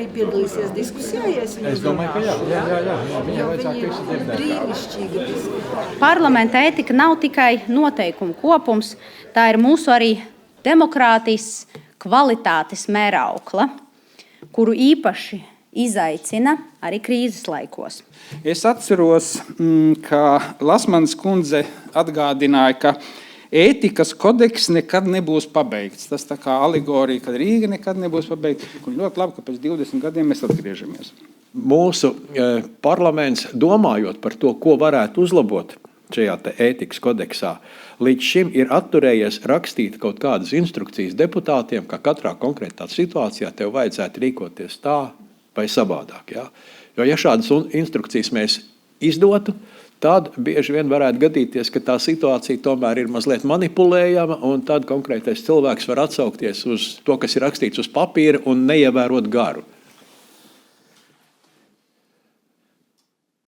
arī piedalīsies diskusijā, ja es viņu domāju, ka jā. Viņai vajadzētu visu viņa dzirdēt. brīnišķīga diskutē. Parlamenta ētika nav tikai noteikumu kopums, tā ir mūsu arī demokrātijas kvalitātes mēraukla, kuru īpaši izaicina arī krīzes laikos. Es atceros, ka Lasmanas kundze atgādināja, ka ētikas kodeks nekad nebūs pabeigts. Tas tā kā alegorija, ka Rīga nekad nebūs pabeigta. Un ļoti labi, ka pēc 20 gadiem mēs atgriežamies. Mūsu parlaments, domājot par to, ko varētu uzlabot šajā ētikas kodeksā, līdz šim ir atturējies rakstīt kaut kādas instrukcijas deputātiem, ka katrā konkrētā situācijā tev vajadzētu rīkoties tā vai savādāk. Ja? Jo ja šādas instrukcijas mēs izdotu, tad bieži vien varētu gadīties, ka tā situācija tomēr ir mazliet manipulējama, un tad konkrētais cilvēks var atsaukties uz to, kas ir rakstīts uz papīra un neievērot garu.